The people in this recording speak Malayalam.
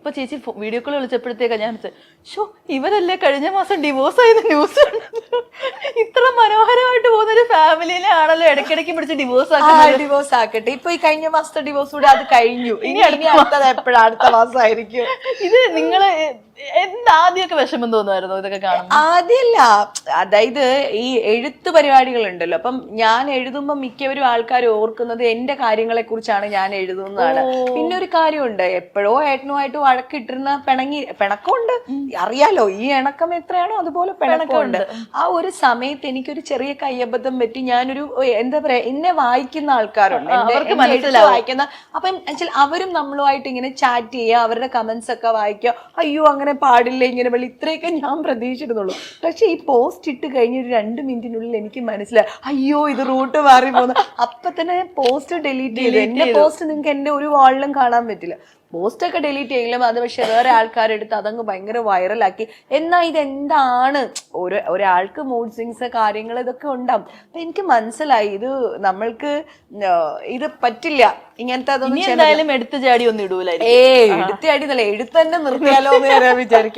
ഇപ്പൊ ചേച്ചി വീഡിയോ കോൾ വിളിച്ചപ്പോഴത്തേക്കാ ഞാൻ ഷോ ഇവരല്ലേ കഴിഞ്ഞ മാസം ഡിവോഴ്സ് ആയത് ന്യൂസ്. ഇത്ര മനോഹരമായിട്ട് പോകുന്ന ഒരു ഫാമിലിനെ ആണല്ലോ ഇടയ്ക്കിടയ്ക്ക് പിടിച്ച് ഡിവോഴ്സ് ആക്കട്ടെ. ഇപ്പൊ ഈ കഴിഞ്ഞ മാസത്തെ ഡിവോഴ്സ് കൂടെ അത് കഴിഞ്ഞു. ഇനി അടുത്തത് എപ്പോഴാണ്? അടുത്ത മാസമായിരിക്കും. ഇത് നിങ്ങള് എന്താദ്യമൊക്കെ വിഷമം തോന്നുമായിരുന്നു ഇതൊക്കെ കാണുമ്പോൾ? ആദ്യമല്ല, അതായത് ഈ എഴുത്ത് പരിപാടികൾ ഉണ്ടല്ലോ, അപ്പം ഞാൻ എഴുതുമ്പോൾ മിക്കവരും ആൾക്കാർ ഓർക്കുന്നത് എന്റെ കാര്യങ്ങളെ കുറിച്ചാണ് ഞാൻ എഴുതുന്നതാണ്. പിന്നെ ഒരു കാര്യമുണ്ട്, എപ്പോഴോ ഏട്ടനുമായിട്ട് വഴക്കിട്ടിരുന്ന പിണക്കമുണ്ട്, അറിയാലോ ഈ ഇണക്കം എത്രയാണോ അതുപോലെ പിണക്കമുണ്ട്. ആ ഒരു സമയത്ത് എനിക്കൊരു ചെറിയ കയ്യബദ്ധം പറ്റി ഞാനൊരു എന്താ പറയാ, എന്നെ വായിക്കുന്ന ആൾക്കാരുണ്ട്, എന്റെ വായിക്കുന്ന, അപ്പം അവരും നമ്മളുമായിട്ട് ഇങ്ങനെ ചാറ്റ് ചെയ്യുക, അവരുടെ കമന്റ്സ് ഒക്കെ വായിക്കുക, അയ്യോ അങ്ങനെ പാടില്ല ഇങ്ങനെ വെള്ളി, ഇത്രയൊക്കെ ഞാൻ പ്രതീക്ഷിച്ചിരുന്നുള്ളൂ. പക്ഷെ ഈ പോസ്റ്റ് ഇട്ട് കഴിഞ്ഞ ഒരു 2 മിനിറ്റിനുള്ളിൽ എനിക്ക് മനസ്സിലായി, അയ്യോ ഇത് റൂട്ട് മാറി പോകുന്നു. അപ്പൊ തന്നെ പോസ്റ്റ് ഡിലീറ്റ് ചെയ്തു. എന്റെ പോസ്റ്റ് നിങ്ങൾക്ക് എന്റെ ഒരു വാളിലും കാണാൻ പറ്റില്ല. പോസ്റ്റ് ഒക്കെ ഡിലീറ്റ് ചെയ്യലും അത്, പക്ഷെ വേറെ ആൾക്കാരെടുത്ത് അതങ്ങ് ഭയങ്കര വൈറലാക്കി. എന്നാ ഇതെന്താണ്, ഒരാൾക്ക് മൂഡ് സ്വിങ്സ് കാര്യങ്ങൾ ഇതൊക്കെ ഉണ്ടാവും. അപ്പൊ എനിക്ക് മനസ്സിലായി ഇത് നമ്മൾക്ക് ഇത് പറ്റില്ല, ഇങ്ങനത്തെ അതൊന്നും എന്തായാലും എടുത്തു ചാടി ഒന്നും ഇടൂല. എടുത്ത് ചാടി എന്നല്ല, എഴുത്ത് തന്നെ നിർത്തിയാലോ എന്ന് ഞാൻ വിചാരിക്കും.